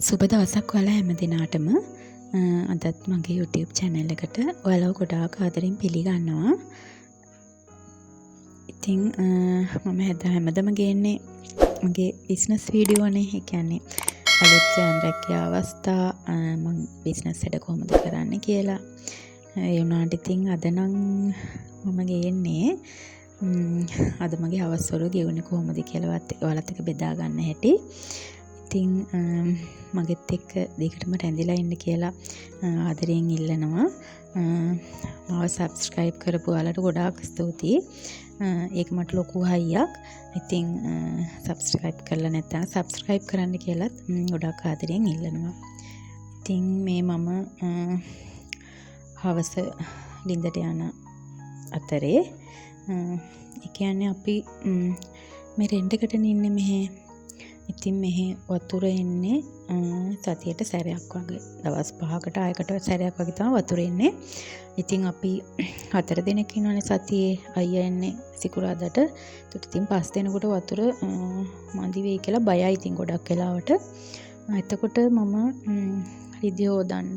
සුබ දවසක් ඔයාලා හැම දිනාටම අදත් මගේ YouTube channel එකට ඔයාලව ගොඩාක් ආදරෙන් පිළිගන්නවා. ඉතින් මම හැමදම ගේන්නේ මගේ business video නේ. ඒ කියන්නේ අලුත් රැකියා අවස්ථා මම business එක කොහොමද කරන්නේ කියලා. ඒ වුණාට ඉතින් අද නම් මම ගේන්නේ අද මගේ හවස්වල ගෙවුනේ කොහොමද කියලාවත් ඔයාලත් එක්ක බෙදා ගන්න හැටි. ඉතින් මගෙත් එක්ක දිගටම රැඳිලා ඉන්න කියලා ආදරයෙන් ඉල්ලනවා. මාව subscribe කරපු ඔයාලට ගොඩාක් ස්තුතියි. ඒක මට ලොකු හයියක්. ඉතින් subscribe කරලා නැත්නම් subscribe කරන්න කියලාත් ගොඩාක් ආදරයෙන් ඉල්ලනවා. ඉතින් මේ මම හවස ලින්දට යන අතරේ ඒ කියන්නේ අපි මේ රෙන්ට් එකට ඉන්නේ මෙහෙ. ඉතින් මෙහි වතුර එන්නේ සතියට සැරයක් වගේ. දවස් 5කට 6කට සැරයක් වගේ තමයි වතුර එන්නේ. ඉතින් අපි 4 දෙනෙක් ඉන්නවනේ සතියේ. අයියා එන්නේ සිකුරාදාට. ඒත් ඉතින් 5 දෙනෙකුට වතුර මදි වෙයි කියලා බයයි ඉතින් ගොඩක් වෙලාවට. එතකොට මම රිදි හොදන්න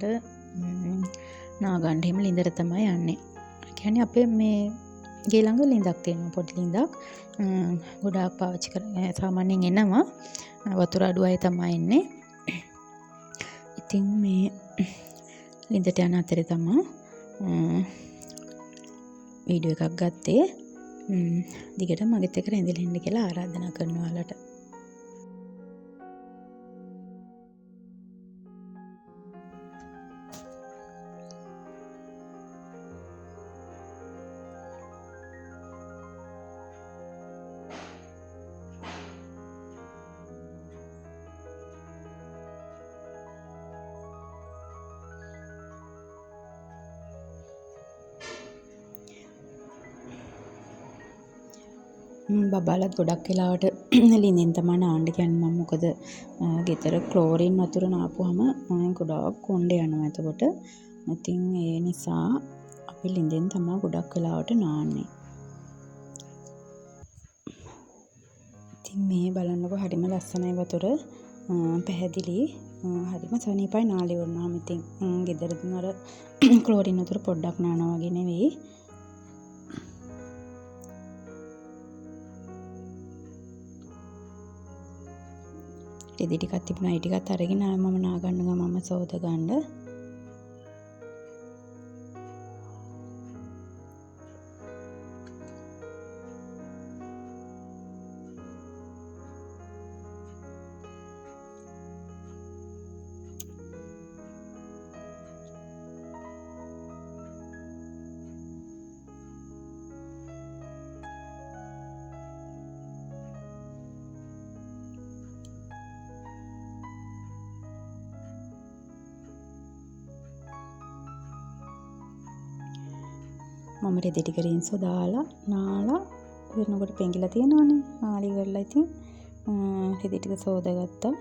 නාගන්න හිම ලින්දර තමයි යන්නේ. ඒ කියන්නේ අපේ මේ ගේ ළඟ ලින්දක් තියෙනවා, පොඩි ලින්දක්. ගොඩාක් පාවිච්චි කරන සාමාන්‍යයෙන් එනවා. වතුර අඩු අය තමයි එන්නේ. ඉතින් මේ ලින්දට යන අතරේ තමයි වීඩියෝ එකක් ගත්තේ. දිගට මගෙත් එක්ක රැඳිලා ඉන්න කියලා ආරාධනා කරනවා ඔයාලට. බබාලත් ගොඩක් වෙලාවට ලින්දෙන් තමයි නාන්න කියන්නේ. මම මොකද ගෙදර ක්ලෝරින් වතුර නාපුවම ගොඩාක් කොණ්ඩ යනවා. එතකොට ඉතින් ඒ නිසා අපි ලින්දෙන් තමයි ගොඩක් වෙලාවට නාන්නේ. ඉතින් මේ බලන්නකො හරිම ලස්සනයි වතුර. පැහැදිලි. හරිම සනීපයි නාලේ වුණාම. ඉතින් ගෙදරදී අර ක්ලෝරින් වතුර පොඩ්ඩක් නානවා වගේ නෙවෙයි. රෙදි ටිකක් තිබුණා. ඒ ටිකත් අරගෙන මම නාගන්න ගමම සෝද ගන්න. මම රෙදි ටික රින්සෝ දාලා නාලා වෙනකොට පෙඟිලා තියෙනවනේ. නාලි ඉවරලා ඉතින් රෙදි ටික සෝදාගත්තා.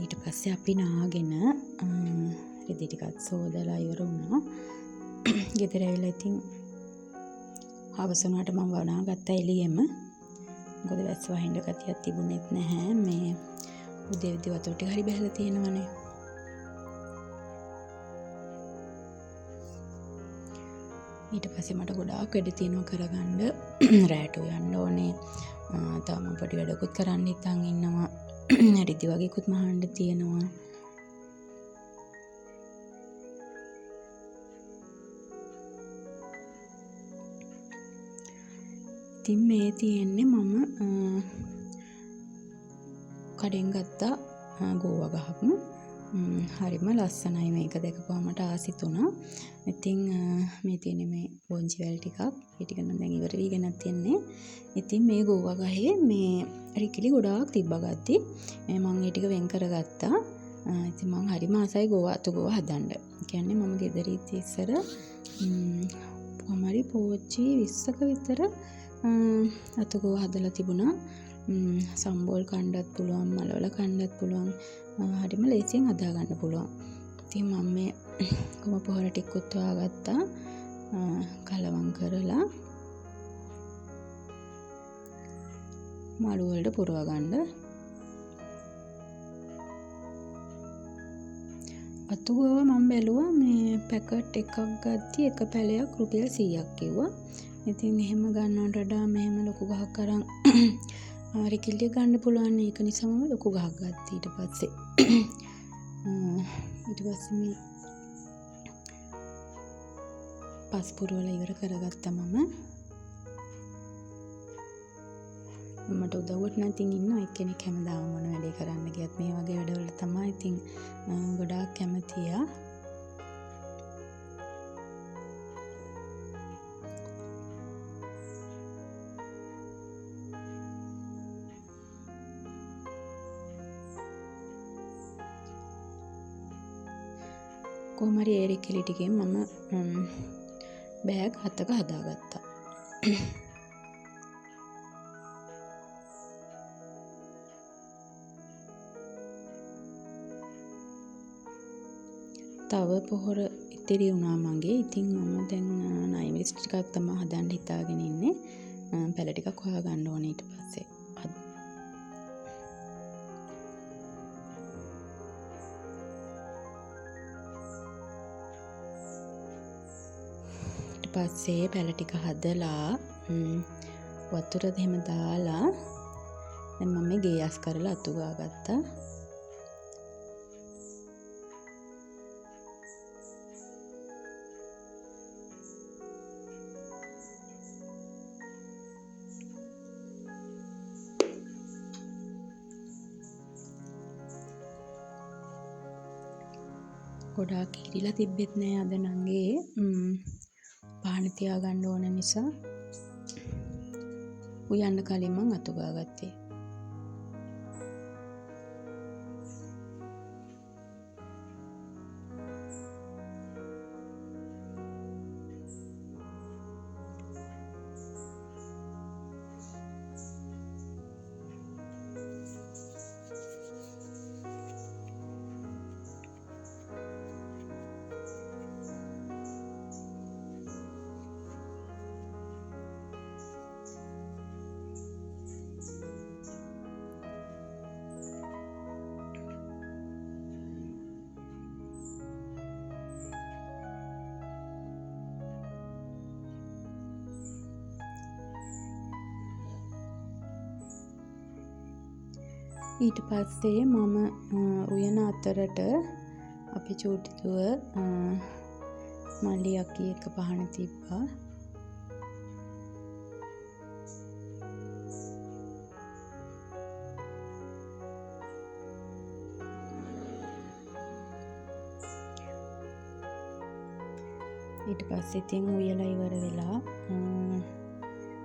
ඊට පස්සේ අපි නාගෙන රෙදි ටිකත් සෝදලා ඉවර වුණා. ගෙදර ඇවිල්ලා ඉතින් හවස වුණාට මම වනාගත්තා එළියෙම. මොකද වැස්ස වහින්න ගතියක් තිබුණෙත් නැහැ. මේ උදේ වතුර ටික හරි බහලා තියෙනවනේ. ඊට පස්සේ මට ගොඩාක් වැඩ තියෙනවා කරගන්න. රැට යන්න ඕනේ. තාම පොඩි වැඩකුත් කරන්න හිතන් ඉන්නවා. රිදි වගේකුත් මහන්න තියෙනවා. ඉතින් මේ තියෙන්නේ මම කඩෙන් ගත්ත ගෝවා ගහක්. හරිම ලස්සනයි මේක දැකපුවම මට ආසිතුණා. ඉතින් මේ තියෙන්නේ මේ බොන්ජි වැල් ටිකක්. ඒ ටික නම් දැන් ඉවර වීගෙනත් තියන්නේ. ඉතින් මේ ගෝවා ගහේ මේ රිකිලි ගොඩාක් තිබ්බා ගත්තී. මම ඒ ටික වෙන් කරගත්තා. ඉතින් මම හරිම ආසයි ගෝවා අතු ගෝවා හදන්න. ඒ කියන්නේ මම ගෙදර ඉස්සර කොහමරි පෝච්චි 20ක විතර අතු ගෝවා හදලා තිබුණා. සම්බෝල් කණ්ඩත් පුළුවන්, මලවල කණ්ඩත් පුළුවන්. හරිම ලේසියෙන් හදා ගන්න පුළුවන්. ඉතින් මම මේ ගොම පොහොර ටිකකුත් හොයාගත්තා. කලවම් කරලා මළු වලට පුරව ගන්න. අතු ගෝවා මම බැලුවා මේ පැකට් එකක් ගත්තී එක පැලයක් රුපියල් 100ක් කිව්වා. ඉතින් එහෙම ගන්නවට වඩා මෙහෙම ලොකු ගහක් අරන් රිකිල්ලිය ගන්න පුළුවන්. ඒක නිසා මම ලොකු ගහක් ගත්තා. ඊට පස්සේ මේ පස්පුර වල ඉවර කරගත්තා මම. මට උදව්වට නැතිනම් ඉන්න එක්කෙනෙක් හැමදාම මොන වැඩේ කරන්න ගියත් මේ වගේ වැඩවල තමයි ඉතින් ගොඩාක් කැමතියා. කොහමරි ඒ රිකිලි ටිකෙන් මම බෑග් 7ක හදාගත්තා. තව පොහොර ඉතිරි වුණා මගේ. ඉතින් මම දැන් නයිවිස් ටිකක් තමයි හදන්න හිතාගෙන ඉන්නේ. පැල ටිකක් හොයාගන්න ඕනේ ඊට පස්සේ. පස්සේ පැල ටික හදලා වතුර දෙහෙම දාලා දැන් මම මේ ගේයස් කරලා අතු ගාගත්තා. ගොඩාක් හිරිලා තිබ්බෙත් නෑ අද නංගේ. පහන තියාගන්න ඕන නිසා උයන්න කලින් මං අතු ගාගත්තේ. ඊට පස්සේ මම උයන අතරට අපි චූටිතුව මල්ලි අක්කී එක පහන තිබ්බා. ඊට පස්සේ ඉතින් උයලා ඉවර වෙලා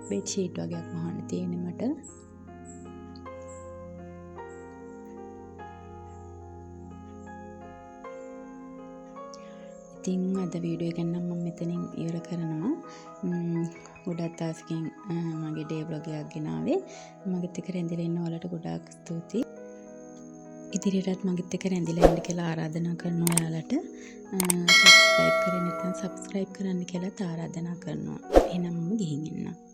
බෙඩ් ෂීට් වගේක් මහන්න තියෙන්නේ මට. ඉතින් අද වීඩියෝ එක නම් මම මෙතනින් ඉවර කරනවා. ගොඩක් ආසකින් මගේ ඩේ බ්ලොග් එකක් ගෙනාවේ. මගෙත් එක්ක රැඳිලා ඉන්න ඔයාලට ගොඩාක් ස්තුතියි. ඉදිරියටත් මගෙත් එක්ක රැඳිලා ඉන්න කියලා ආරාධනා කරනවා ඔයාලට. සබ්ස්ක්‍රයිබ් කරේ නැත්නම් සබ්ස්ක්‍රයිබ් කරන්න කියලා ආරාධනා කරනවා. එහෙනම් මම ගිහින් එන්නම්.